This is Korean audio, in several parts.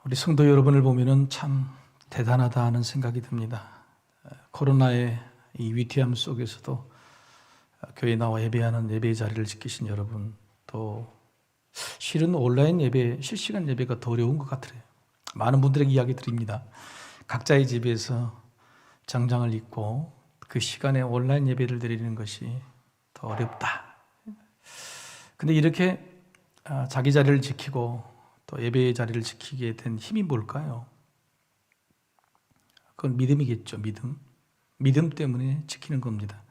우리 성도 여러분을 보면은 참 대단하다 하는 생각이 듭니다. 코로나의 이 위태함 속에서도 교회 나와 예배하는 예배의 자리를 지키신 여러분, 또 실은 온라인 예배, 실시간 예배가 더 어려운 것 같아요. 많은 분들에게 이야기 드립니다. 각자의 집에서 정장을 입고 그 시간에 온라인 예배를 드리는 것이 더 어렵다. 근데 이렇게 자기 자리를 지키고 또 예배의 자리를 지키게 된 힘이 뭘까요? 그건 믿음이겠죠. 믿음 때문에 지키는 겁니다.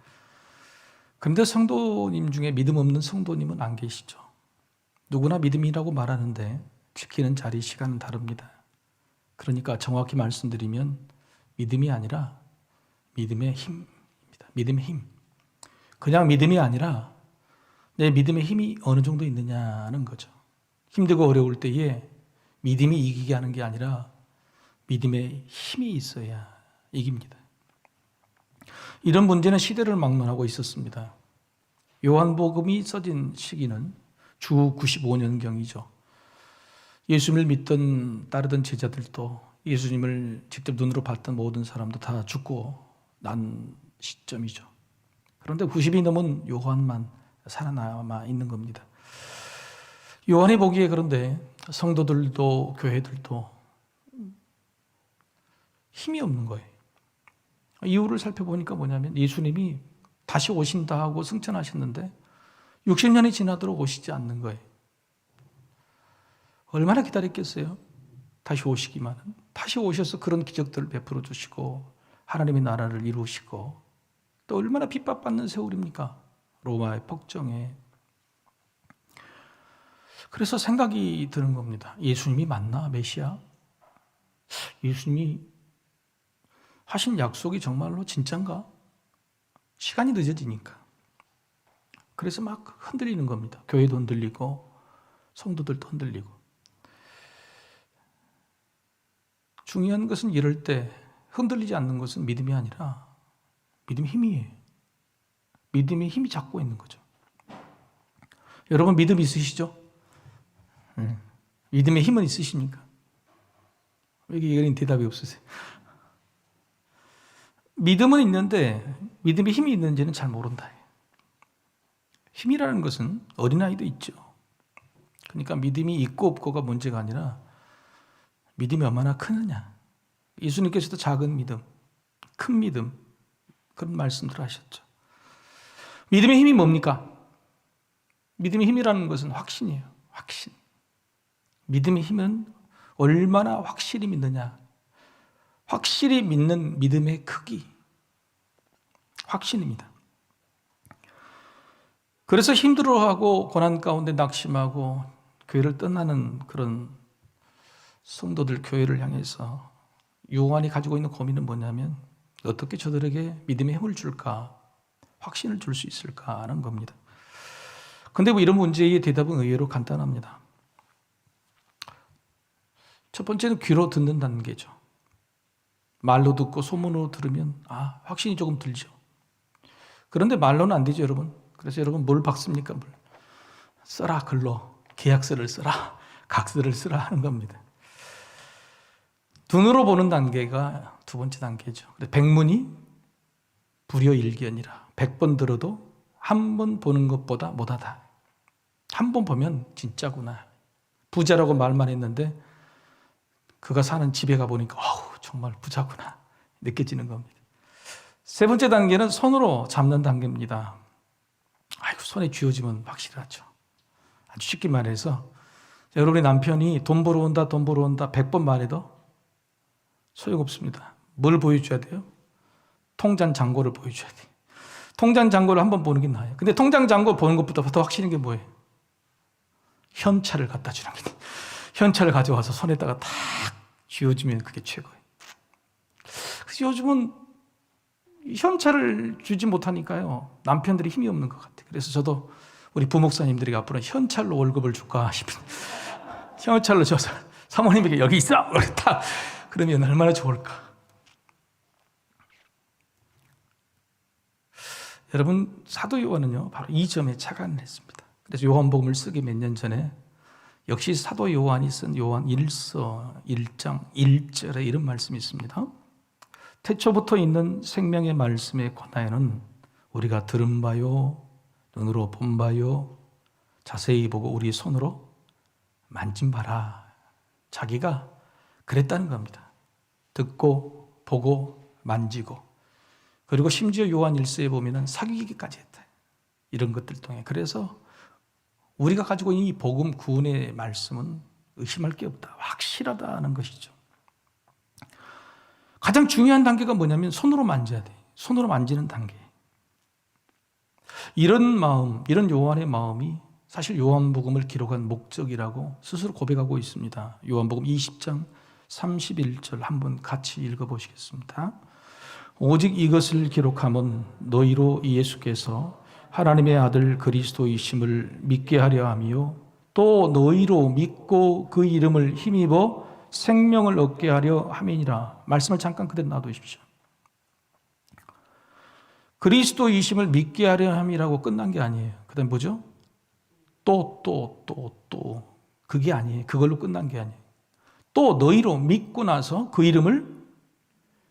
그런데 성도님 중에 믿음 없는 성도님은 안 계시죠. 누구나 믿음이라고 말하는데 지키는 자리, 시간은 다릅니다. 그러니까 정확히 말씀드리면 믿음이 아니라 믿음의 힘입니다. 믿음의 힘. 그냥 믿음이 아니라 내 믿음의 힘이 어느 정도 있느냐는 거죠. 힘들고 어려울 때에 믿음이 이기게 하는 게 아니라 믿음의 힘이 있어야 이깁니다. 이런 문제는 시대를 막론하고 있었습니다. 요한복음이 써진 시기는 주 95년경이죠. 예수님을 믿던 따르던 제자들도 예수님을 직접 눈으로 봤던 모든 사람도 다 죽고 난 시점이죠. 그런데 90이 넘은 요한만 살아남아 있는 겁니다. 요한이 보기에 그런데 성도들도 교회들도 힘이 없는 거예요. 이유를 살펴보니까 뭐냐면 예수님이 다시 오신다 하고 승천하셨는데 60년이 지나도록 오시지 않는 거예요. 얼마나 기다렸겠어요? 다시 오시기만은. 다시 오셔서 그런 기적들을 베풀어 주시고 하나님의 나라를 이루시고 또 얼마나 핍박받는 세월입니까? 로마의 폭정에. 그래서 생각이 드는 겁니다. 예수님이 맞나? 메시아? 예수님이 하신 약속이 정말로 진짠가? 시간이 늦어지니까. 그래서 막 흔들리는 겁니다. 교회도 흔들리고 성도들도 흔들리고. 중요한 것은 이럴 때 흔들리지 않는 것은 믿음이 아니라 믿음의 힘이에요. 믿음의 힘이 잡고 있는 거죠. 여러분 믿음 있으시죠? 믿음의 힘은 있으십니까? 왜 이런 대답이 없으세요? 믿음은 있는데 믿음의 힘이 있는지는 잘 모른다. 힘이라는 것은 어린아이도 있죠. 그러니까 믿음이 있고 없고가 문제가 아니라 믿음이 얼마나 크느냐. 예수님께서도 작은 믿음, 큰 믿음 그런 말씀들을 하셨죠. 믿음의 힘이 뭡니까? 믿음의 힘이라는 것은 확신이에요. 확신. 믿음의 힘은 얼마나 확실히 믿느냐. 확실히 믿는 믿음의 크기. 확신입니다. 그래서 힘들어하고 고난 가운데 낙심하고 교회를 떠나는 그런 성도들 교회를 향해서 요한이 가지고 있는 고민은 뭐냐면 어떻게 저들에게 믿음의 힘을 줄까? 확신을 줄 수 있을까 하는 겁니다. 그런데 이런 문제의 대답은 의외로 간단합니다. 첫 번째는 귀로 듣는 단계죠. 말로 듣고 소문으로 들으면 확신이 조금 들죠. 그런데 말로는 안 되죠, 여러분. 그래서 여러분 뭘 박습니까? 써라, 글로. 계약서를 써라, 각서를 쓰라 하는 겁니다. 눈으로 보는 단계가 두 번째 단계죠. 백문이 불여일견이라. 100번 들어도 한 번 보는 것보다 못하다. 한 번 보면 진짜구나. 부자라고 말만 했는데 그가 사는 집에 가보니까 정말 부자구나 느껴지는 겁니다. 세 번째 단계는 손으로 잡는 단계입니다. 손에 쥐어지면 확실하죠. 아주 쉽게 말해서 여러분의 남편이 돈 벌어 온다 100번 말해도 소용없습니다. 뭘 보여줘야 돼요? 통장 잔고를 보여줘야 돼요. 통장 잔고를 한번 보는 게 나아요. 근데 통장 잔고 보는 것보다 더 확실한 게 뭐예요? 현찰을 갖다 주는 게. 현찰을 가져와서 손에다가 탁 쥐어주면 그게 최고예요. 그래서 요즘은 현찰을 주지 못하니까요. 남편들이 힘이 없는 것 같아요. 그래서 저도 우리 부목사님들에게 앞으로 현찰로 월급을 줄까 싶은. 현찰로 줘서 사모님에게 여기 있어! 딱 그러면 얼마나 좋을까. 여러분 사도 요한은요 바로 이 점에 착안을 했습니다. 그래서 요한복음을 쓰기 몇 년 전에 역시 사도 요한이 쓴 요한 1서 1장 1절에 이런 말씀이 있습니다. 태초부터 있는 생명의 말씀의 권하에는 우리가 들은 바요, 눈으로 본 바요, 자세히 보고 우리 손으로 만진 바라. 자기가 그랬다는 겁니다. 듣고 보고 만지고, 그리고 심지어 요한 1서에 보면 사귀기까지 했다. 이런 것들 통해. 그래서 우리가 가지고 있는 이 복음 구원의 말씀은 의심할 게 없다. 확실하다는 것이죠. 가장 중요한 단계가 뭐냐면 손으로 만져야 돼. 손으로 만지는 단계. 이런 마음, 이런 요한의 마음이 사실 요한복음을 기록한 목적이라고 스스로 고백하고 있습니다. 요한복음 20장 31절 한번 같이 읽어보시겠습니다. 오직 이것을 기록함은 너희로 예수께서 하나님의 아들 그리스도이심을 믿게 하려 함이요 또 너희로 믿고 그 이름을 힘입어 생명을 얻게 하려 함이니라. 말씀을 잠깐 그대로 놔두십시오. 그리스도이심을 믿게 하려 함이라고 끝난 게 아니에요. 그 다음에 뭐죠? 또 그게 아니에요. 그걸로 끝난 게 아니에요. 또 너희로 믿고 나서 그 이름을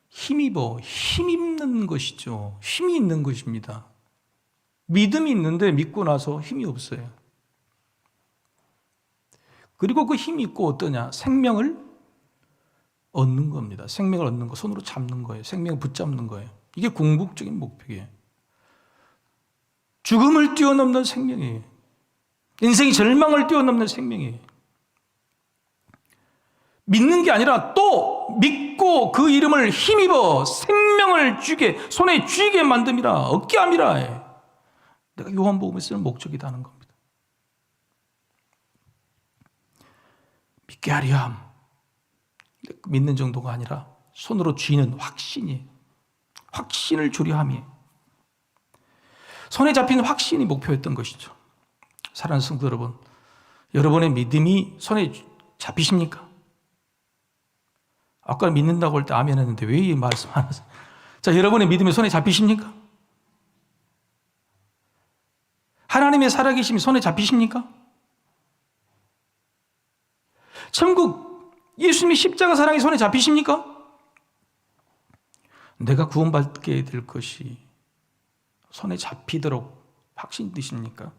힘입어, 힘입는 것이죠. 힘이 있는 것입니다. 믿음이 있는데 믿고 나서 힘이 없어요. 그리고 그 힘이 있고 어떠냐? 생명을 얻는 겁니다. 생명을 얻는 거, 손으로 잡는 거예요. 생명을 붙잡는 거예요. 이게 궁극적인 목표예요. 죽음을 뛰어넘는 생명이에요. 인생의 절망을 뛰어넘는 생명이에요. 믿는 게 아니라 또 믿고 그 이름을 힘입어 생명을 쥐게, 손에 쥐게 만듦이라, 얻게 함이라. 내가 요한복음에 쓰는 목적이라는 겁니다. 믿게 하려 함. 믿는 정도가 아니라 손으로 쥐는 확신이, 확신을 주려 함이, 손에 잡히는 확신이 목표였던 것이죠. 사랑하는 성도 여러분, 여러분의 믿음이 손에 잡히십니까? 아까 믿는다고 할 때 아멘 했는데 왜 이 말씀 안 하세요? 자, 여러분의 믿음이 손에 잡히십니까? 하나님의 살아계심이 손에 잡히십니까? 천국, 예수님의 십자가 사랑이 손에 잡히십니까? 내가 구원받게 될 것이 손에 잡히도록 확신되십니까?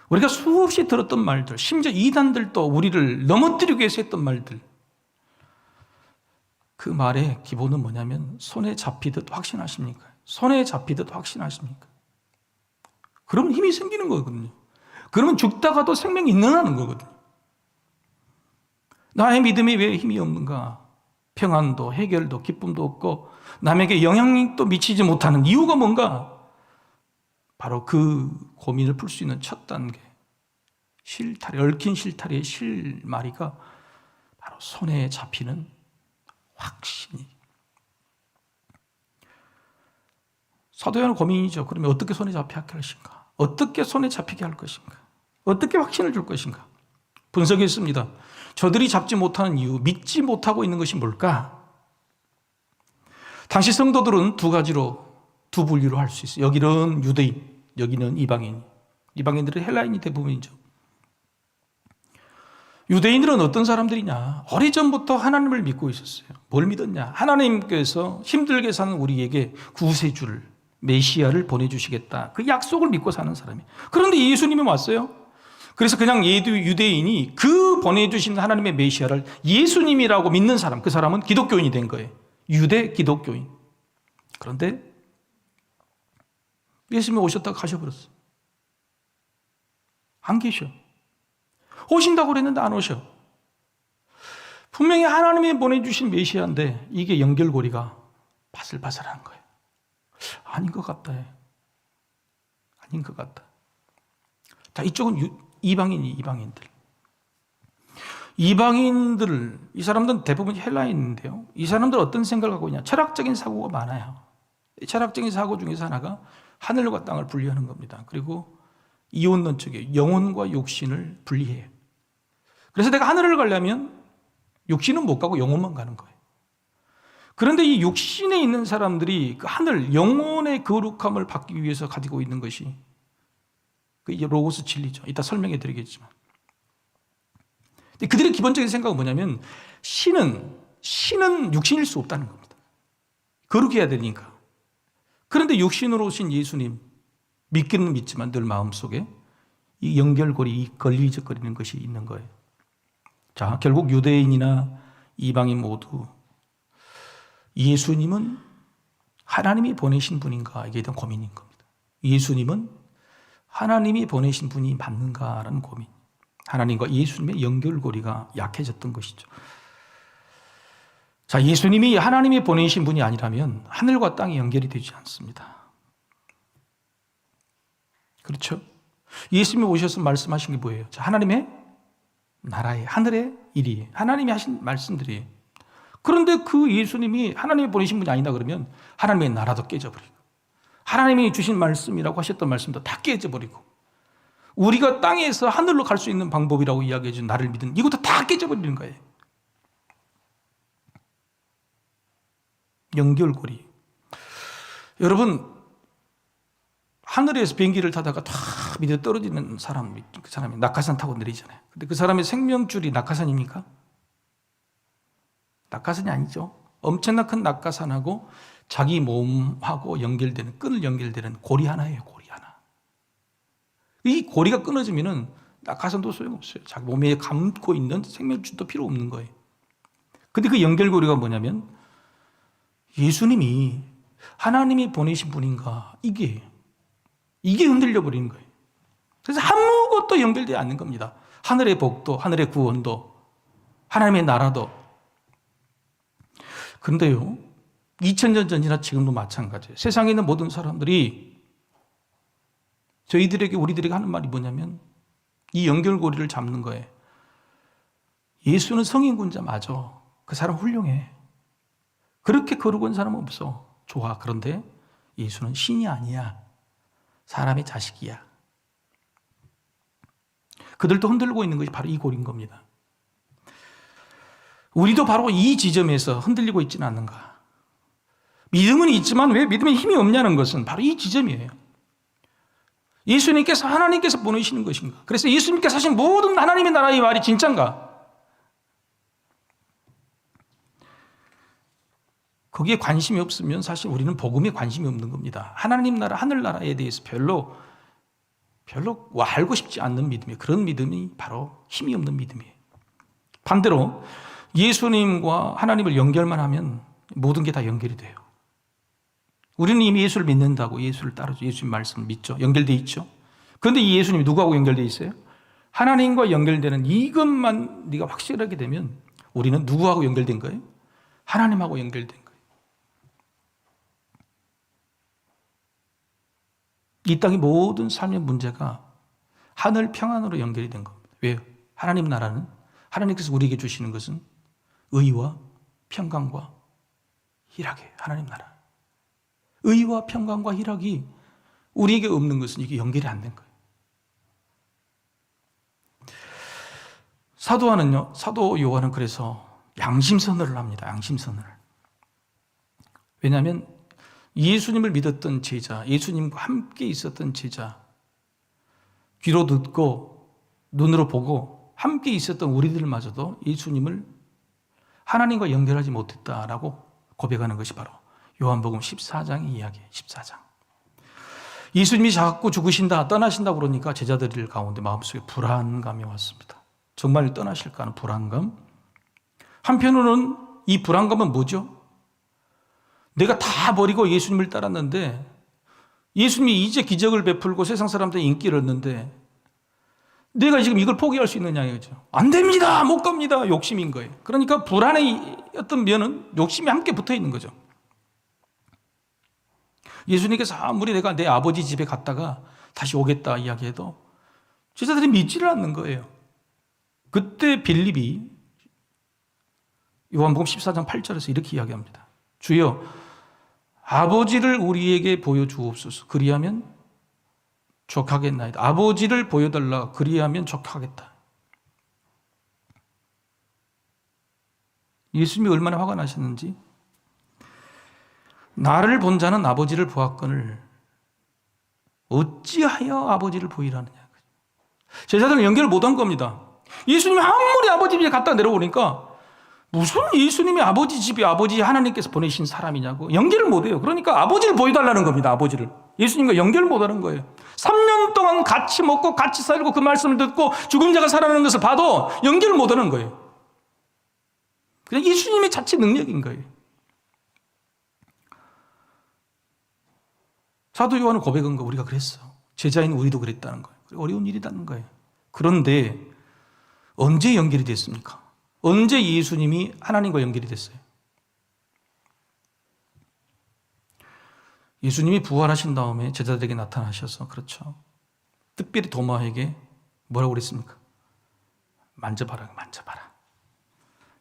우리가 수없이 들었던 말들, 심지어 이단들도 우리를 넘어뜨리기 위해서 했던 말들, 그 말의 기본은 뭐냐면 손에 잡히듯 확신하십니까? 손에 잡히듯 확신하십니까? 그러면 힘이 생기는 거거든요. 그러면 죽다가도 생명이 있는 거거든요. 나의 믿음이 왜 힘이 없는가? 평안도, 해결도, 기쁨도 없고 남에게 영향도 미치지 못하는 이유가 뭔가? 바로 그 고민을 풀 수 있는 첫 단계, 실타래, 얽힌 실타래의 실마리가 바로 손에 잡히는 확신이. 사도 요한은 고민이죠. 그러면 어떻게 손에 잡히게 할 것인가? 어떻게 손에 잡히게 할 것인가? 어떻게 확신을 줄 것인가? 분석했습니다. 저들이 잡지 못하는 이유, 믿지 못하고 있는 것이 뭘까? 당시 성도들은 두 가지로, 두 분류로 할 수 있어요. 여기는 유대인, 여기는 이방인. 이방인들은 헬라인이 대부분이죠. 유대인들은 어떤 사람들이냐? 오래전부터 하나님을 믿고 있었어요. 뭘 믿었냐? 하나님께서 힘들게 사는 우리에게 구세주를, 메시아를 보내주시겠다. 그 약속을 믿고 사는 사람이에요. 그런데 예수님이 왔어요. 그래서 그냥 유대인이 그 보내주신 하나님의 메시아를 예수님이라고 믿는 사람, 그 사람은 기독교인이 된 거예요. 유대 기독교인. 그런데 예수님이 오셨다가 가셔버렸어요. 안 계셔. 오신다고 그랬는데 안 오셔. 분명히 하나님이 보내주신 메시아인데 이게 연결고리가 바슬바슬한 거예요. 아닌 것 같다. 아닌 것 같다. 자, 이쪽은 이방인들. 이방인들, 이 사람들은 대부분 헬라인인데요. 이 사람들 어떤 생각을 갖고 있냐? 철학적인 사고가 많아요. 철학적인 사고 중에서 하나가 하늘과 땅을 분리하는 겁니다. 그리고 이혼론 쪽에 영혼과 육신을 분리해요. 그래서 내가 하늘을 가려면 육신은 못 가고 영혼만 가는 거예요. 그런데 이 육신에 있는 사람들이 그 하늘, 영혼의 거룩함을 받기 위해서 가지고 있는 것이 그 로고스 진리죠. 이따 설명해 드리겠지만. 근데 그들의 기본적인 생각은 뭐냐면 신은 육신일 수 없다는 겁니다. 거룩해야 해야 되니까. 그런데 육신으로 오신 예수님 믿기는 믿지만 늘 마음속에 이 연결고리, 이 걸리적거리는 것이 있는 거예요. 자, 결국 유대인이나 이방인 모두 예수님은 하나님이 보내신 분인가 이게 대한 고민인 겁니다. 예수님은 하나님이 보내신 분이 맞는가라는 고민. 하나님과 예수님의 연결고리가 약해졌던 것이죠. 자, 예수님이 하나님이 보내신 분이 아니라면 하늘과 땅이 연결이 되지 않습니다. 그렇죠? 예수님이 오셔서 말씀하신 게 뭐예요? 자, 하나님의 나라의 하늘의 일이에요. 하나님이 하신 말씀들이에요. 그런데 그 예수님이 하나님이 보내신 분이 아니다 그러면 하나님의 나라도 깨져버리고 하나님이 주신 말씀이라고 하셨던 말씀도 다 깨져버리고 우리가 땅에서 하늘로 갈 수 있는 방법이라고 이야기해 준 나를 믿은 이것도 다 깨져버리는 거예요. 연결고리. 여러분, 하늘에서 비행기를 타다가 탁 밑에 떨어지는 사람, 그 사람이 낙하산 타고 내리잖아요. 근데 그 사람의 생명줄이 낙하산입니까? 낙하산이 아니죠. 엄청난 큰 낙하산하고 자기 몸하고 연결되는, 끈을 연결되는 고리 하나예요, 고리 하나. 이 고리가 끊어지면은 낙하산도 소용없어요. 자기 몸에 감고 있는 생명줄도 필요 없는 거예요. 근데 그 연결고리가 뭐냐면 예수님이 하나님이 보내신 분인가, 이게 흔들려 버리는 거예요. 그래서 아무것도 연결되지 않는 겁니다. 하늘의 복도, 하늘의 구원도, 하나님의 나라도. 그런데요, 2000년 전이나 지금도 마찬가지예요. 세상에 있는 모든 사람들이 저희들에게, 우리들에게 하는 말이 뭐냐면 이 연결고리를 잡는 거예요. 예수는 성인군자 맞아. 그 사람 훌륭해. 그렇게 거룩한 사람은 없어. 좋아. 그런데 예수는 신이 아니야. 사람의 자식이야. 그들도 흔들고 있는 것이 바로 이 고리인 겁니다. 우리도 바로 이 지점에서 흔들리고 있지는 않는가. 믿음은 있지만 왜 믿음에 힘이 없냐는 것은 바로 이 지점이에요. 예수님께서 하나님께서 보내시는 것인가? 그래서 예수님께서 하신 모든 하나님의 나라의 말이 진짠가? 거기에 관심이 없으면 사실 우리는 복음에 관심이 없는 겁니다. 하나님 나라, 하늘나라에 대해서 별로 알고 싶지 않는 믿음이에요. 그런 믿음이 바로 힘이 없는 믿음이에요. 반대로 예수님과 하나님을 연결만 하면 모든 게 다 연결이 돼요. 우리는 이미 예수를 믿는다고 예수를 따르죠. 예수님 말씀을 믿죠. 연결되어 있죠. 그런데 이 예수님이 누구하고 연결되어 있어요? 하나님과 연결되는 이것만 네가 확실하게 되면 우리는 누구하고 연결된 거예요? 하나님하고 연결된 거예요. 이 땅의 모든 삶의 문제가 하늘 평안으로 연결이 된 겁니다. 왜요? 하나님 나라는, 하나님께서 우리에게 주시는 것은 의와 평강과 희락이에요. 하나님 나라. 의와 평강과 희락이 우리에게 없는 것은 이게 연결이 안 된 거예요. 사도 요한은 그래서 양심선언을 합니다. 양심선언을. 왜냐하면 예수님을 믿었던 제자, 예수님과 함께 있었던 제자, 귀로 듣고 눈으로 보고 함께 있었던 우리들마저도 예수님을 하나님과 연결하지 못했다라고 고백하는 것이 바로 요한복음 14장의 이야기예요. 14장. 예수님이 자꾸 죽으신다, 떠나신다 그러니까 제자들 가운데 마음속에 불안감이 왔습니다. 정말 떠나실까 하는 불안감. 한편으로는 이 불안감은 뭐죠? 내가 다 버리고 예수님을 따랐는데 예수님이 이제 기적을 베풀고 세상 사람들의 인기를 얻는데 내가 지금 이걸 포기할 수 있느냐 이거죠. 안 됩니다. 못 갑니다. 욕심인 거예요. 그러니까 불안의 어떤 면은 욕심이 함께 붙어 있는 거죠. 예수님께서 아무리 내가 내 아버지 집에 갔다가 다시 오겠다 이야기해도 제자들이 믿지를 않는 거예요. 그때 빌립이 요한복음 14장 8절에서 이렇게 이야기합니다. 주여 아버지를 우리에게 보여주옵소서. 그리하면 족하겠나이다. 아버지를 보여달라. 그리하면 족하겠다. 예수님이 얼마나 화가 나셨는지 나를 본 자는 아버지를 보았거늘 어찌하여 아버지를 보이라느냐. 제자들은 연결을 못한 겁니다. 예수님이 아무리 아버지 집에 갔다 내려오니까 무슨 예수님이 아버지 집에 아버지 하나님께서 보내신 사람이냐고 연결을 못해요. 그러니까 아버지를 보여달라는 겁니다. 아버지를. 예수님과 연결을 못하는 거예요. 3년 동안 같이 먹고 같이 살고 그 말씀을 듣고 죽은 자가 살아나는 것을 봐도 연결을 못하는 거예요. 그냥 예수님의 자체 능력인 거예요. 사도 요한은 고백한 거 우리가 그랬어. 제자인 우리도 그랬다는 거예요. 어려운 일이라는 거예요. 그런데 언제 연결이 됐습니까? 언제 예수님이 하나님과 연결이 됐어요? 예수님이 부활하신 다음에 제자들에게 나타나셔서 그렇죠. 특별히 도마에게 뭐라고 그랬습니까? 만져봐라, 만져봐라.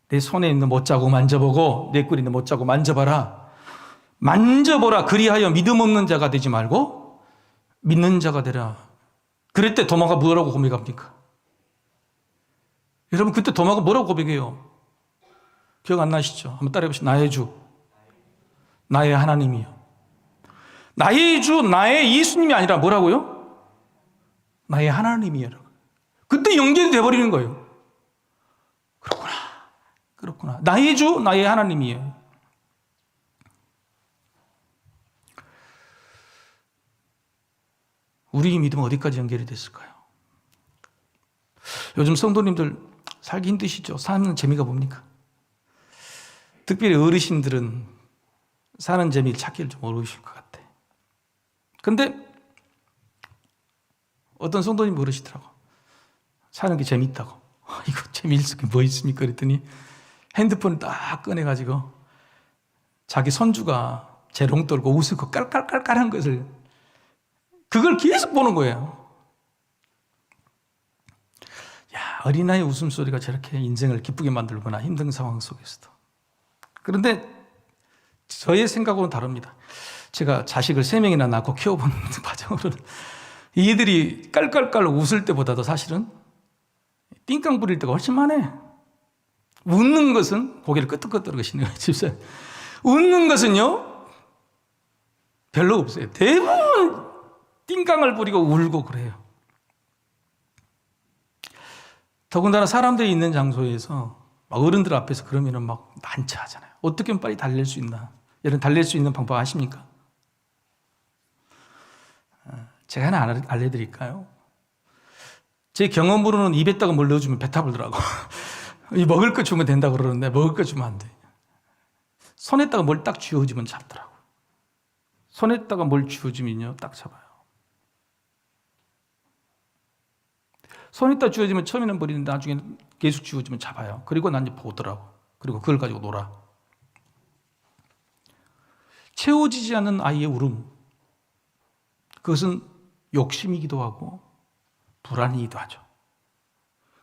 내 손에 있는 못자국 만져보고 내 꿀에 있는 못자국 만져봐라. 만져보라. 그리하여 믿음 없는 자가 되지 말고 믿는 자가 되라. 그럴 때 도마가 뭐라고 고백합니까? 여러분 그때 도마가 뭐라고 고백해요? 기억 안 나시죠? 한번 따라해보시죠. 나의 주, 나의 하나님이요. 나의 주, 나의 예수님이 아니라 뭐라고요? 나의 하나님이요. 그때 연결이 돼버리는 거예요. 그렇구나. 그렇구나. 나의 주, 나의 하나님이에요. 우리 믿음은 어디까지 연결이 됐을까요? 요즘 성도님들 살기 힘드시죠? 사는 재미가 뭡니까? 특별히 어르신들은 사는 재미를 찾기를 좀 어려우실 것 같아. 근데 어떤 성도님이 그러시더라고. 사는 게 재밌다고. 이거 재미있을 게 뭐 있습니까? 그랬더니 핸드폰을 딱 꺼내가지고 자기 손주가 재롱 떨고 웃고 깔깔깔깔한 것을 그걸 계속 보는 거예요. 야, 어린아이 웃음소리가 저렇게 인생을 기쁘게 만들구나. 힘든 상황 속에서도. 그런데 저의 생각으로는 다릅니다. 제가 자식을 3명이나 낳고 키워본 과정으로는 이들이 깔깔깔 웃을 때보다도 사실은 띵깡 부릴 때가 훨씬 많아요. 웃는 것은 고개를 끄덕끄덕 하시는 거예요. 집사님. 웃는 것은요 별로 없어요. 대부분 띵깡을 부리고 울고 그래요. 더군다나 사람들이 있는 장소에서 막 어른들 앞에서 그러면 막 난처하잖아요. 어떻게 하면 빨리 달랠 수 있나? 여러분 달랠 수 있는 방법 아십니까? 제가 하나 알려드릴까요? 제 경험으로는 입에다가 뭘 넣어주면 배 타버리더라고. 먹을 거 주면 된다고 그러는데 먹을 거 주면 안 돼. 손에다가 뭘 딱 쥐어주면 잡더라고. 손에다가 뭘 쥐어주면요 딱 잡아요. 손에다 쥐어주면 처음에는 버리는데 나중에 계속 쥐어주면 잡아요. 그리고 난 이제 보더라고. 그리고 그걸 가지고 놀아. 채워지지 않는 아이의 울음. 그것은 욕심이기도 하고 불안이기도 하죠.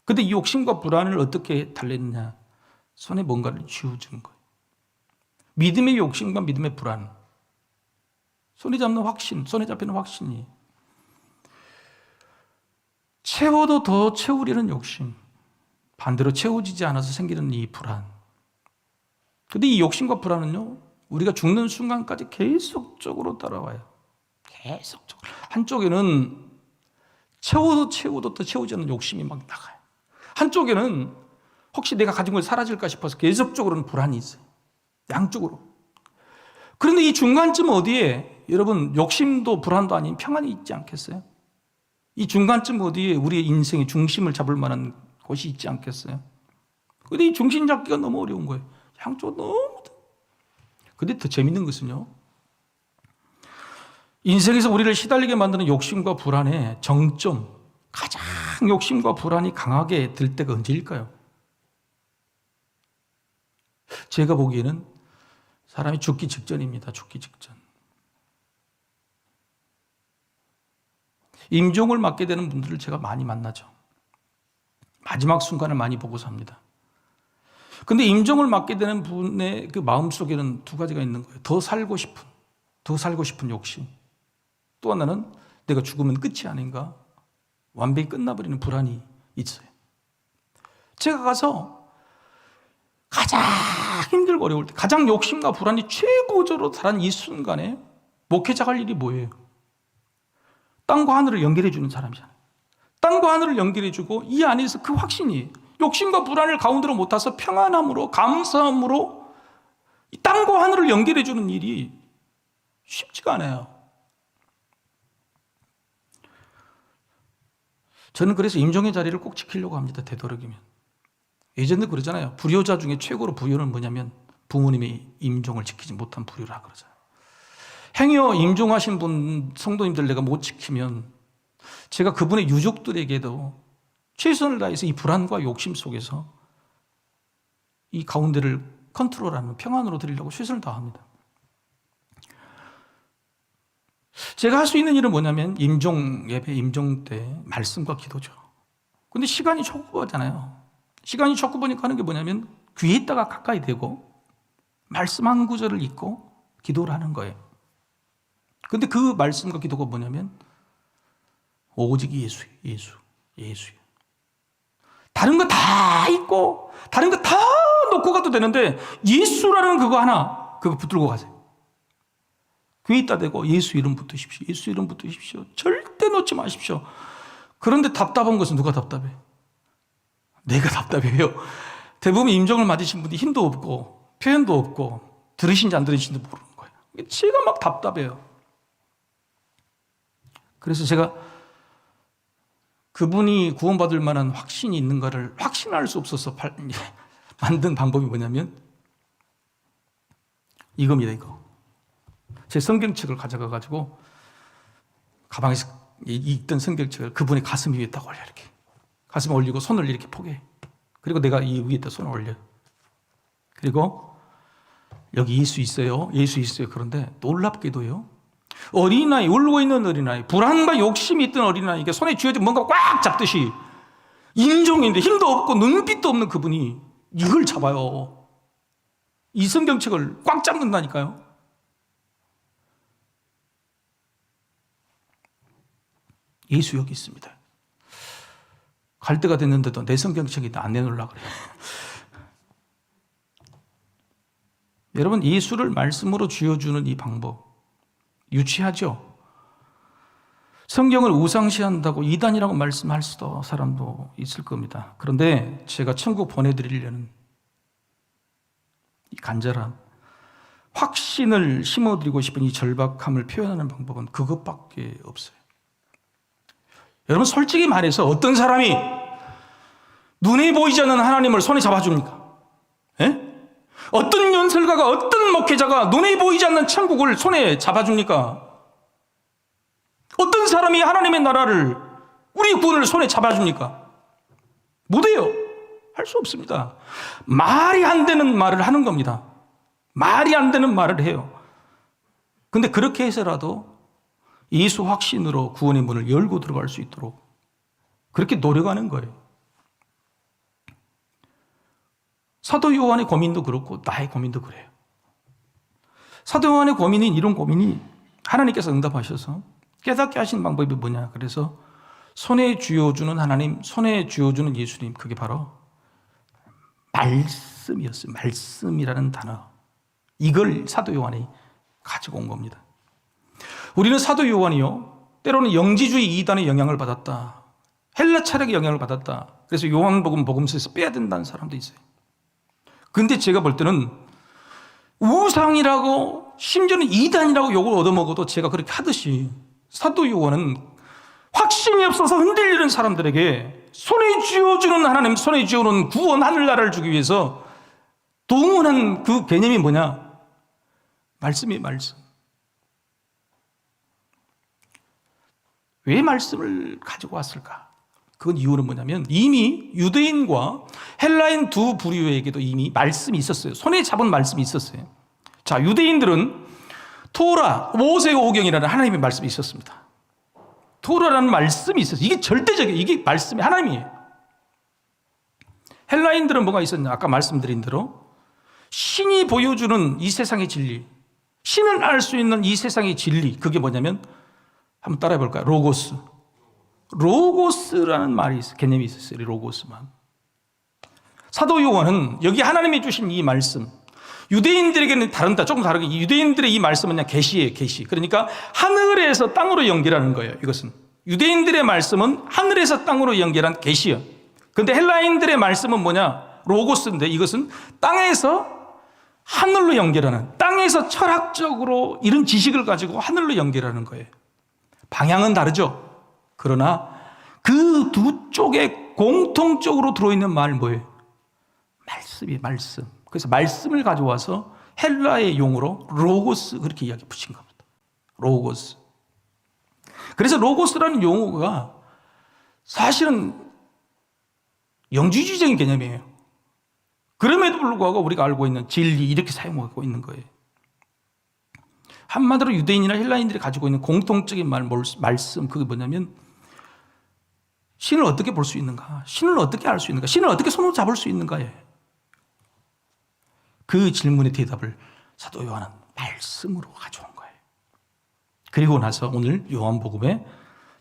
그런데 이 욕심과 불안을 어떻게 달랬느냐? 손에 뭔가를 쥐어준 거예요. 믿음의 욕심과 믿음의 불안. 손에 잡는 확신, 손에 잡히는 확신이 채워도 더 채우려는 욕심, 반대로 채워지지 않아서 생기는 이 불안. 그런데 이 욕심과 불안은요 우리가 죽는 순간까지 계속적으로 따라와요. 계속적으로. 한쪽에는 채워도 더 채우지 않는 욕심이 막 나가요. 한쪽에는 혹시 내가 가진 걸 사라질까 싶어서 계속적으로는 불안이 있어요. 양쪽으로. 그런데 이 중간쯤 어디에 여러분 욕심도 불안도 아닌 평안이 있지 않겠어요? 이 중간쯤 어디에 우리의 인생의 중심을 잡을 만한 곳이 있지 않겠어요? 그런데 이 중심 잡기가 너무 어려운 거예요. 양쪽으로 너무. 그런데 더 재밌는 것은요. 인생에서 우리를 시달리게 만드는 욕심과 불안의 정점, 가장 욕심과 불안이 강하게 들 때가 언제일까요? 제가 보기에는 사람이 죽기 직전입니다. 죽기 직전. 임종을 맞게 되는 분들을 제가 많이 만나죠. 마지막 순간을 많이 보고 삽니다. 그런데 임종을 맞게 되는 분의 그 마음속에는 두 가지가 있는 거예요. 더 살고 싶은 욕심. 또 하나는 내가 죽으면 끝이 아닌가, 완벽히 끝나버리는 불안이 있어요. 제가 가서 가장 힘들고 어려울 때, 가장 욕심과 불안이 최고조로 달한 이 순간에 목회자가 할 일이 뭐예요? 땅과 하늘을 연결해 주는 사람이잖아요. 땅과 하늘을 연결해 주고 이 안에서 그 확신이 욕심과 불안을 가운데로 못 타서 평안함으로, 감사함으로 이 땅과 하늘을 연결해 주는 일이 쉽지가 않아요. 저는 그래서 임종의 자리를 꼭 지키려고 합니다. 되도록이면. 예전에 그러잖아요. 불효자 중에 최고로 불효는 뭐냐면 부모님이 임종을 지키지 못한 불효라 그러잖아요. 행여 임종하신 분 성도님들 내가 못 지키면 제가 그분의 유족들에게도 최선을 다해서 이 불안과 욕심 속에서 이 가운데를 컨트롤하는 평안으로 드리려고 최선을 다합니다. 제가 할 수 있는 일은 뭐냐면 임종 예배, 임종 때 말씀과 기도죠. 근데 시간이 촉박하잖아요. 시간이 촉박하니까 하는 게 뭐냐면 귀에 있다가 가까이 대고 말씀 한 구절을 읽고 기도를 하는 거예요. 근데 그 말씀과 기도가 뭐냐면 오직 예수예요. 다른 거 다 잊고 다른 거 다 놓고 가도 되는데 예수라는 그거 하나 그거 붙들고 가세요. 귀에 있다 대고 예수 이름 붙으십시오. 예수 이름 붙으십시오. 절대 놓지 마십시오. 그런데 답답한 것은 누가 답답해? 내가 답답해요. 대부분 임종을 맞으신 분이 힘도 없고 표현도 없고 들으신지 안 들으신지 모르는 거예요. 제가 막 답답해요. 그래서 제가 그분이 구원받을 만한 확신이 있는가를 확신할 수 없어서 만든 방법이 뭐냐면 이겁니다. 이거 제 성경책을 가져가가지고 가방에서 읽던 성경책을 그분의 가슴 위에 딱 올려. 이렇게 가슴에 올리고 손을 이렇게 포개. 그리고 내가 이 위에다 손을 올려. 그리고 여기 예수 있어요. 예수 있어요. 그런데 놀랍게도요, 어린아이, 울고 있는 어린아이, 불안과 욕심이 있던 어린아이에게 손에 쥐어진 뭔가 꽉 잡듯이 임종인데 힘도 없고 눈빛도 없는 그분이 이걸 잡아요. 이 성경책을 꽉 잡는다니까요. 예수 여기 있습니다. 갈 때가 됐는데도 내 성경책이 안 내놓으려고 그래요. 여러분, 예수를 말씀으로 쥐어주는 이 방법 유치하죠? 성경을 우상시한다고 이단이라고 말씀할 수도 사람도 있을 겁니다. 그런데 제가 천국 보내드리려는 이 간절함, 확신을 심어드리고 싶은 이 절박함을 표현하는 방법은 그것밖에 없어요. 여러분, 솔직히 말해서 어떤 사람이 눈에 보이지 않는 하나님을 손에 잡아줍니까? 예? 어떤 연설가가, 어떤 목회자가 눈에 보이지 않는 천국을 손에 잡아줍니까? 어떤 사람이 하나님의 나라를, 우리 구원을 손에 잡아줍니까? 못해요. 할 수 없습니다. 말이 안 되는 말을 하는 겁니다. 말이 안 되는 말을 해요. 근데 그렇게 해서라도 예수 확신으로 구원의 문을 열고 들어갈 수 있도록 그렇게 노력하는 거예요. 사도 요한의 고민도 그렇고 나의 고민도 그래요. 사도 요한의 고민인 이런 고민이 하나님께서 응답하셔서 깨닫게 하신 방법이 뭐냐? 그래서 손에 쥐어주는 하나님, 손에 쥐어주는 예수님, 그게 바로 말씀이었어요. 말씀이라는 단어. 이걸 사도 요한이 가지고 온 겁니다. 우리는 사도 요한이요, 때로는 영지주의 이단의 영향을 받았다, 헬라 철학의 영향을 받았다, 그래서 요한복음 복음서에서 빼야 된다는 사람도 있어요. 근데 제가 볼 때는 우상이라고 심지어는 이단이라고 욕을 얻어먹어도 제가 그렇게 하듯이 사도 요한은 확신이 없어서 흔들리는 사람들에게 손에 쥐어주는 하나님, 손에 쥐어오는 구원 하늘나라를 주기 위해서 동원한 그 개념이 뭐냐? 말씀이에요. 말씀. 왜 말씀을 가지고 왔을까? 그 이유는 뭐냐면 이미 유대인과 헬라인 두 부류에게도 이미 말씀이 있었어요. 손에 잡은 말씀이 있었어요. 자, 유대인들은 토라, 모세오경이라는 하나님의 말씀이 있었습니다. 토라라는 말씀이 있었어요. 이게 절대적이에요. 이게 말씀이 하나님이에요. 헬라인들은 뭐가 있었냐? 아까 말씀드린 대로 신이 보여주는 이 세상의 진리, 신을 알 수 있는 이 세상의 진리, 그게 뭐냐면 한번 따라해 볼까요? 로고스. 로고스라는 말이 있어요. 개념이 있었어요. 로고스만. 사도 요한은 여기 하나님이 주신 이 말씀, 유대인들에게는 다른다. 조금 다르게 유대인들의 이 말씀은 그냥 계시예요. 계시. 그러니까 하늘에서 땅으로 연결하는 거예요. 이것은 유대인들의 말씀은 하늘에서 땅으로 연결한 계시예요. 근데 헬라인들의 말씀은 뭐냐? 로고스인데 이것은 땅에서 하늘로 연결하는, 땅에서 철학적으로 이런 지식을 가지고 하늘로 연결하는 거예요. 방향은 다르죠. 그러나 그 두 쪽에 공통적으로 들어있는 말 뭐예요? 말씀이 말씀. 그래서 말씀을 가져와서 헬라의 용어로 로고스 그렇게 이야기 붙인 겁니다. 로고스. 그래서 로고스라는 용어가 사실은 영지주의적인 개념이에요. 그럼에도 불구하고 우리가 알고 있는 진리 이렇게 사용하고 있는 거예요. 한마디로 유대인이나 헬라인들이 가지고 있는 공통적인 말씀 그게 뭐냐면 신을 어떻게 볼 수 있는가? 신을 어떻게 알 수 있는가? 신을 어떻게 손으로 잡을 수 있는가에 그 질문의 대답을 사도 요한은 말씀으로 가져온 거예요. 그리고 나서 오늘 요한복음의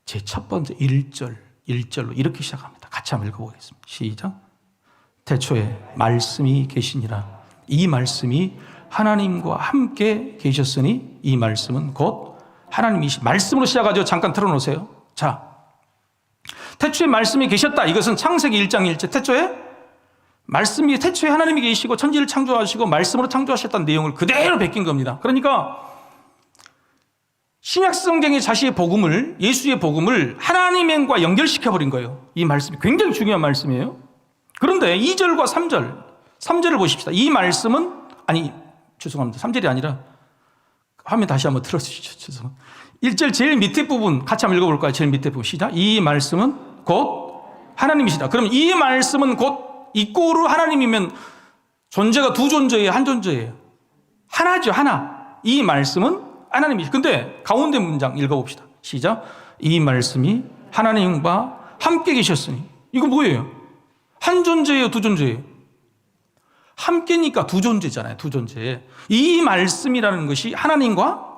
제 첫 번째 1절로 이렇게 시작합니다. 같이 한번 읽어보겠습니다. 시작. 태초에 말씀이 계시니라. 이 말씀이 하나님과 함께 계셨으니 이 말씀은 곧 하나님이시. 말씀으로 시작하죠. 잠깐 틀어놓으세요. 자, 태초에 말씀이 계셨다. 이것은 창세기 1장 1절. 태초에 하나님이 계시고 천지를 창조하시고 말씀으로 창조하셨다는 내용을 그대로 베낀 겁니다. 그러니까 신약 성경의 자신의 복음을, 예수의 복음을 하나님과 연결시켜버린 거예요. 이 말씀이 굉장히 중요한 말씀이에요. 그런데 2절과 3절을 보십시다. 이 말씀은, 죄송합니다. 3절이 아니라, 화면 다시 한번 틀어주시죠. 죄송합니다. 1절 제일 밑에 부분, 같이 한번 읽어볼까요? 제일 밑에 부분. 시작. 이 말씀은 곧 하나님이시다. 그럼 이 말씀은 곧 이꼬르 하나님이면 존재가 두 존재예요? 한 존재예요? 하나죠, 하나. 이 말씀은 하나님이시다. 근데 가운데 문장 읽어봅시다. 시작. 이 말씀이 하나님과 함께 계셨으니. 이거 뭐예요? 한 존재예요? 두 존재예요? 함께니까 두 존재잖아요. 두 존재. 이 말씀이라는 것이 하나님과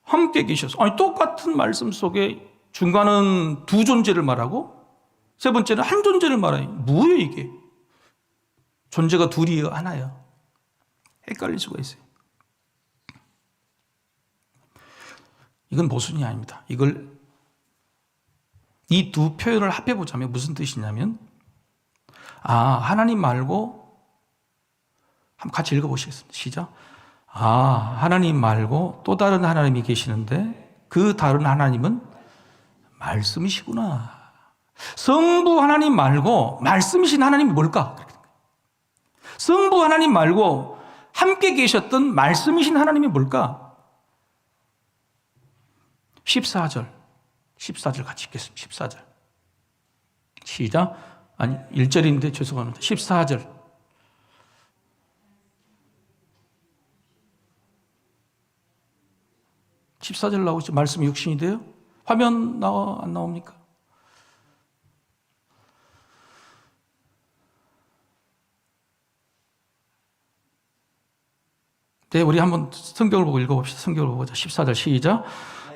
함께 계셔서. 똑같은 말씀 속에 중간은 두 존재를 말하고 세 번째는 한 존재를 말해요. 뭐예요 이게? 존재가 둘이에요? 하나예요? 헷갈릴 수가 있어요. 이건 모순이 아닙니다. 이 두 표현을 합해보자면 무슨 뜻이냐면 하나님 말고 한번 같이 읽어보시겠습니다. 시작. 하나님 말고 또 다른 하나님이 계시는데 그 다른 하나님은 말씀이시구나. 성부 하나님 말고 말씀이신 하나님이 뭘까? 성부 하나님 말고 함께 계셨던 말씀이신 하나님이 뭘까? 14절 같이 읽겠습니다. 14절. 시작. 1절인데 죄송합니다. 14절. 14절 나오죠. 말씀이 육신이 돼요? 화면 안 나옵니까? 네, 우리 한번 성경을 보고 읽어봅시다. 성경을 보자. 14절 시작.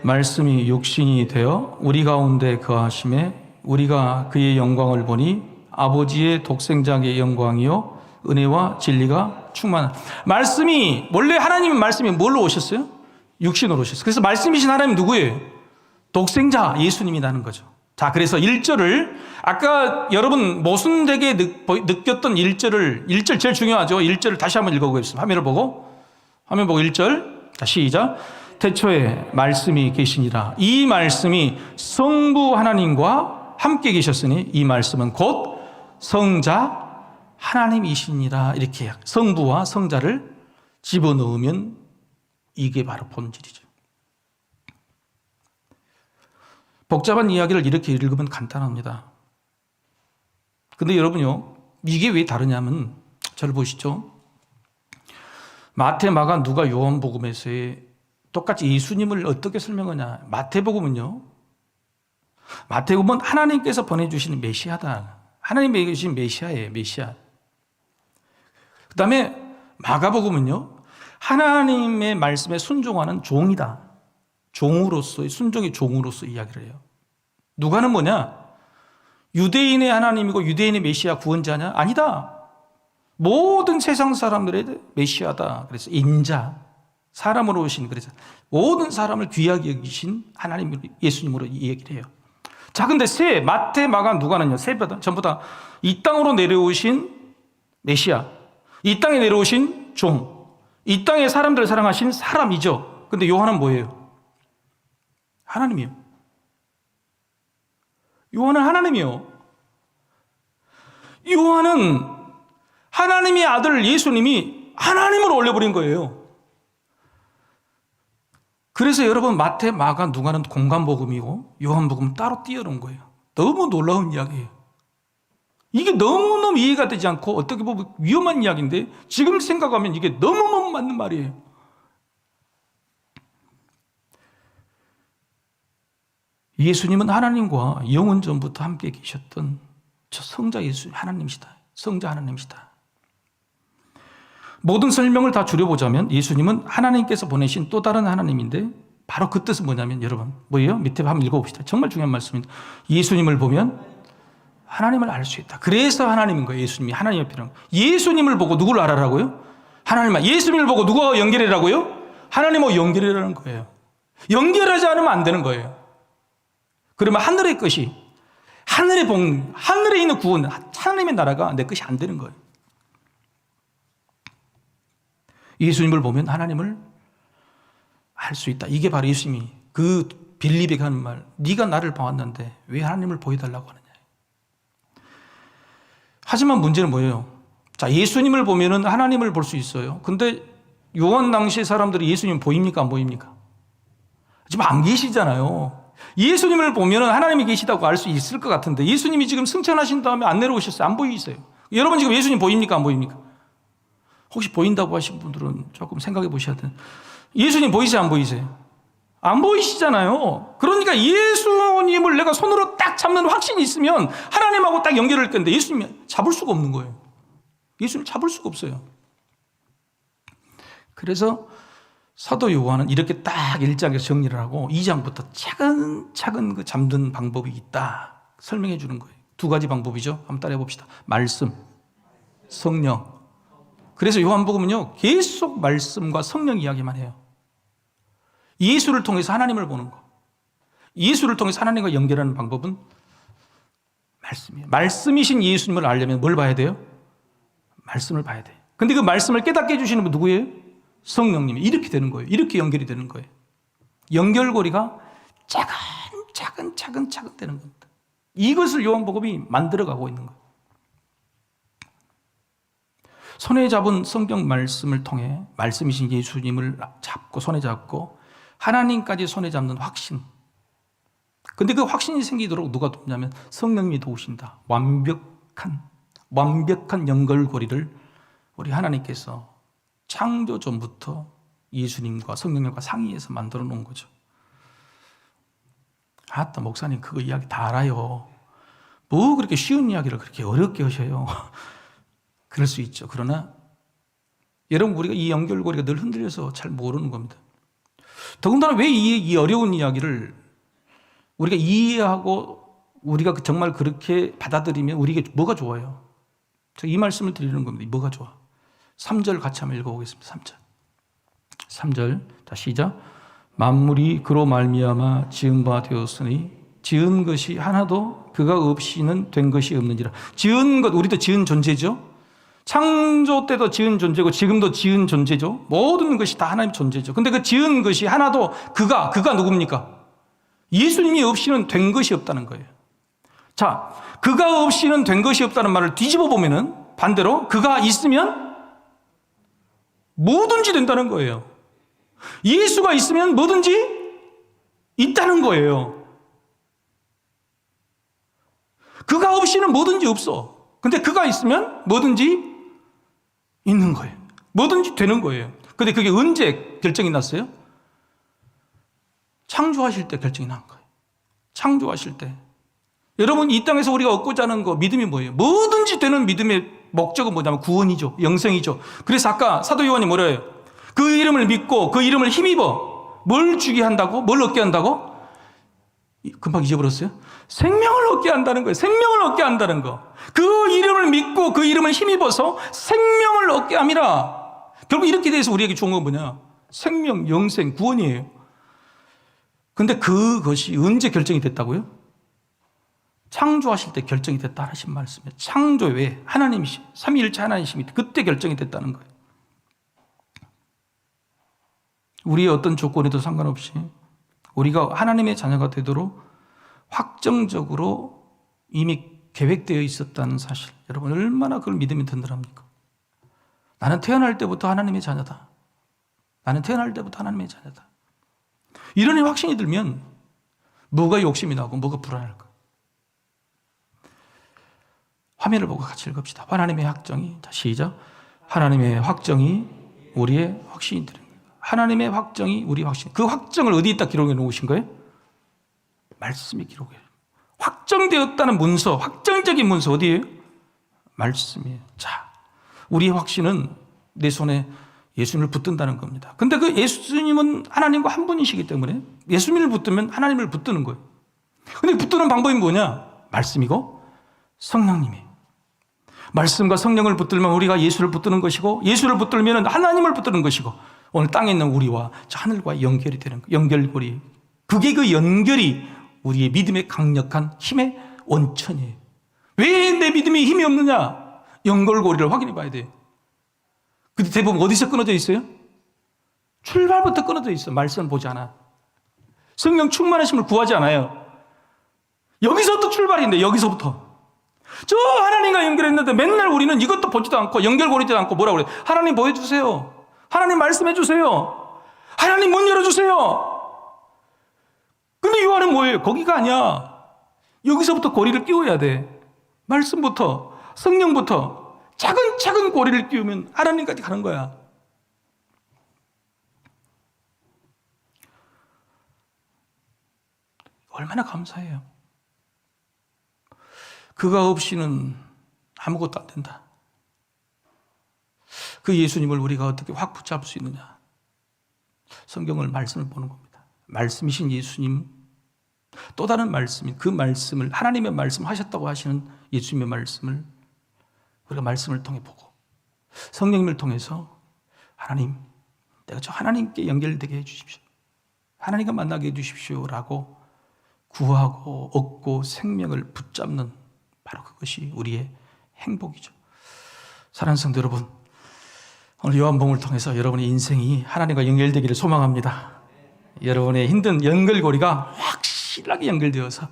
말씀이 육신이 되어 우리 가운데 거하심에 우리가 그의 영광을 보니 아버지의 독생자의 영광이요 은혜와 진리가 충만한. 말씀이 원래 하나님의 말씀이 뭘로 오셨어요? 육신으로 오셨어요. 그래서 말씀이신 하나님 누구예요? 독생자 예수님이라는 거죠. 자, 그래서 1절을 아까 여러분 모순되게 느꼈던 1절 제일 중요하죠. 1절을 다시 한번 읽어보겠습니다. 화면 보고 1절. 자, 시작. 태초에 말씀이 계시니라. 이 말씀이 성부 하나님과 함께 계셨으니 이 말씀은 곧 성자 하나님이시니라. 이렇게 성부와 성자를 집어넣으면 이게 바로 본질이죠. 복잡한 이야기를 이렇게 읽으면 간단합니다. 근데 여러분요, 이게 왜 다르냐면 저를 보시죠. 마태, 마가, 누가, 요한복음에서의 똑같이 예수님을 어떻게 설명하냐. 마태복음은요, 마태복음은 하나님께서 보내주시는 메시아다. 하나님이 계신 메시아예요. 메시아. 그 다음에 마가복음은요, 하나님의 말씀에 순종하는 종이다. 종으로서의, 순종의 종으로서 이야기를 해요. 누가는 뭐냐? 유대인의 하나님이고 유대인의 메시아 구원자냐? 아니다. 모든 세상 사람들의 메시아다. 그래서 인자, 사람으로 오신, 그래서 모든 사람을 귀하게 여기신 하나님, 예수님으로 이 얘기를 해요. 자, 근데 마태, 마가, 누가는요, 전부 다 이 땅으로 내려오신 메시아, 이 땅에 내려오신 종, 이 땅에 사람들을 사랑하신 사람이죠. 근데 요한은 뭐예요? 하나님이요. 요한은 하나님이요. 요한은 하나님의 아들 예수님이 하나님으로 올려버린 거예요. 그래서 여러분, 마태, 마가, 누가는 공간복음이고 요한복음은 따로 띄어놓은 거예요. 너무 놀라운 이야기예요. 이게 너무너무 이해가 되지 않고 어떻게 보면 위험한 이야기인데 지금 생각하면 이게 너무너무 맞는 말이에요. 예수님은 하나님과 영원 전부터 함께 계셨던 저 성자 예수 하나님이시다. 성자 하나님이시다. 모든 설명을 다 줄여보자면 예수님은 하나님께서 보내신 또 다른 하나님인데 바로 그 뜻은 뭐냐면 여러분 뭐예요? 밑에 한번 읽어봅시다. 정말 중요한 말씀입니다. 예수님을 보면 하나님을 알 수 있다. 그래서 하나님인 거예요. 예수님이 하나님의 필요한 거예요. 예수님을 보고 누구를 알아라고요? 하나님을. 예수님을 보고 누가 연결이라고요? 하나님하고 연결이라는 거예요. 연결하지 않으면 안 되는 거예요. 그러면 하늘의 것이 하늘에 있는 구원, 하나님의 나라가 내 것이 안 되는 거예요. 예수님을 보면 하나님을 알 수 있다. 이게 바로 예수님이 그 빌립에게 하는 말. 네가 나를 보았는데 왜 하나님을 보여달라고 하느냐. 하지만 문제는 뭐예요? 자, 예수님을 보면은 하나님을 볼 수 있어요. 근데 요한 당시 사람들이 예수님 보입니까? 안 보입니까? 지금 안 계시잖아요. 예수님을 보면은 하나님이 계시다고 알 수 있을 것 같은데 예수님이 지금 승천하신 다음에 안 내려오셨어요. 안 보이세요. 여러분 지금 예수님 보입니까? 안 보입니까? 혹시 보인다고 하신 분들은 조금 생각해 보셔야 돼요. 예수님 보이세요? 안 보이세요? 안 보이시잖아요. 그러니까 예수님을 내가 손으로 딱 잡는 확신이 있으면 하나님하고 딱 연결할 건데 예수님 잡을 수가 없는 거예요. 예수님 잡을 수가 없어요. 그래서 사도 요한은 이렇게 딱 1장에서 정리를 하고 2장부터 차근차근 그 잡는 방법이 있다 설명해 주는 거예요. 두 가지 방법이죠. 한번 따라해 봅시다. 말씀, 성령. 그래서 요한복음은요 계속 말씀과 성령 이야기만 해요. 예수를 통해서 하나님을 보는 거. 예수를 통해서 하나님과 연결하는 방법은 말씀이에요. 말씀이신 예수님을 알려면 뭘 봐야 돼요? 말씀을 봐야 돼요. 근데 그 말씀을 깨닫게 해주시는 분 누구예요? 성령님이. 이렇게 되는 거예요. 이렇게 연결이 되는 거예요. 연결고리가 차근 되는 겁니다. 이것을 요한복음이 만들어가고 있는 거예요. 손에 잡은 성경 말씀을 통해 말씀이신 예수님을 잡고 손에 잡고 하나님까지 손에 잡는 확신. 근데 그 확신이 생기도록 누가 돕냐면 성령님이 도우신다. 완벽한 연결고리를 우리 하나님께서 창조 전부터 예수님과 성령님과 상의해서 만들어 놓은 거죠. 아따 목사님 그거 이야기 다 알아요. 뭐 그렇게 쉬운 이야기를 그렇게 어렵게 하셔요. 그럴 수 있죠. 그러나 여러분 우리가 이 연결고리가 늘 흔들려서 잘 모르는 겁니다. 더군다나 왜 이 어려운 이야기를 우리가 이해하고 우리가 정말 그렇게 받아들이면 우리에게 뭐가 좋아요? 이 말씀을 드리는 겁니다. 뭐가 좋아? 3절 같이 한번 읽어보겠습니다. 3절 자 시작. 만물이 그로 말미암아 지은 바 되었으니 지은 것이 하나도 그가 없이는 된 것이 없는지라. 지은 것 우리도 지은 존재죠. 창조 때도 지은 존재고 지금도 지은 존재죠. 모든 것이 다 하나님 존재죠. 근데 그 지은 것이 하나도 그가 누굽니까? 예수님이 없이는 된 것이 없다는 거예요. 자, 그가 없이는 된 것이 없다는 말을 뒤집어 보면은 반대로 그가 있으면 뭐든지 된다는 거예요. 예수가 있으면 뭐든지 있다는 거예요. 그가 없이는 뭐든지 없어. 근데 그가 있으면 뭐든지 있는 거예요. 뭐든지 되는 거예요. 근데 그게 언제 결정이 났어요? 창조하실 때 결정이 난 거예요. 창조하실 때. 여러분 이 땅에서 우리가 얻고자 하는 거 믿음이 뭐예요? 뭐든지 되는 믿음의 목적은 뭐냐면 구원이죠. 영생이죠. 그래서 아까 사도 요한이 뭐라 해요? 그 이름을 믿고 그 이름을 힘입어 뭘 주게 한다고? 뭘 얻게 한다고? 금방 잊어버렸어요? 생명을 얻게 한다는 거예요. 생명을 얻게 한다는 거. 그 이름을 믿고 그 이름을 힘입어서 생명을 얻게 함이라. 결국 이렇게 돼서 우리에게 좋은 건 뭐냐? 생명, 영생, 구원이에요. 근데 그것이 언제 결정이 됐다고요? 창조하실 때 결정이 됐다 하신 말씀이에요. 창조 외에 하나님이시, 삼위일체 하나님이심이 그때 결정이 됐다는 거예요. 우리의 어떤 조건에도 상관없이 우리가 하나님의 자녀가 되도록 확정적으로 이미 계획되어 있었다는 사실, 여러분 얼마나 그걸 믿으면 든든합니까? 나는 태어날 때부터 하나님의 자녀다. 나는 태어날 때부터 하나님의 자녀다. 이런 확신이 들면 뭐가 욕심이 나고 뭐가 불안할까? 화면을 보고 같이 읽읍시다. 하나님의 확정이, 자 시작. 하나님의 확정이 우리의 확신이 되는 거예요. 하나님의 확정이 우리 확신. 그 확정을 어디에다 기록해 놓으신 거예요? 말씀에 기록해요. 확정되었다는 문서, 확정적인 문서 어디예요? 말씀이에요. 자, 우리의 확신은 내 손에 예수님을 붙든다는 겁니다. 근데 그 예수님은 하나님과 한 분이시기 때문에 예수님을 붙들면 하나님을 붙드는 거예요. 근데 붙드는 방법이 뭐냐? 말씀이고 성령님이에요. 말씀과 성령을 붙들면 우리가 예수를 붙드는 것이고, 예수를 붙들면 하나님을 붙드는 것이고, 오늘 땅에 있는 우리와 저 하늘과 연결이 되는 거예요. 연결고리. 그게 그 연결이 우리의 믿음의 강력한 힘의 원천이에요. 왜 내 믿음이 힘이 없느냐? 연결고리를 확인해 봐야 돼요. 근데 대부분 어디서 끊어져 있어요? 출발부터 끊어져 있어. 말씀을 보지 않아. 성령 충만하심을 구하지 않아요. 여기서부터 출발인데, 여기서부터. 저 하나님과 연결했는데 맨날 우리는 이것도 보지도 않고 연결고리지도 않고 뭐라고 그래? 하나님 보여주세요. 하나님 말씀해 주세요. 하나님 문 열어주세요. 근데 이 안은 뭐예요? 거기가 아니야. 여기서부터 고리를 끼워야 돼. 말씀부터, 성령부터 차근차근 고리를 끼우면 하나님까지 가는 거야. 얼마나 감사해요. 그가 없이는 아무것도 안 된다. 그 예수님을 우리가 어떻게 확 붙잡을 수 있느냐? 성경을, 말씀을 보는 겁니다. 말씀이신 예수님, 또 다른 말씀인 그 말씀을, 하나님의 말씀 하셨다고 하시는 예수님의 말씀을 우리가 말씀을 통해 보고, 성령님을 통해서 하나님, 내가 저 하나님께 연결되게 해주십시오. 하나님과 만나게 해주십시오. 라고 구하고 얻고 생명을 붙잡는, 바로 그것이 우리의 행복이죠. 사랑하는 성도 여러분, 오늘 요한복음을 통해서 여러분의 인생이 하나님과 연결되기를 소망합니다. 여러분의 힘든 연결고리가 확실하게 연결되어서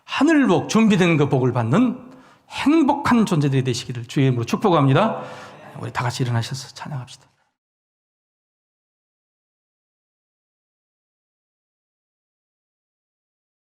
하늘복, 준비된 그 복을 받는 행복한 존재들이 되시기를 주의 이름으로 축복합니다. 우리 다 같이 일어나셔서 찬양합시다.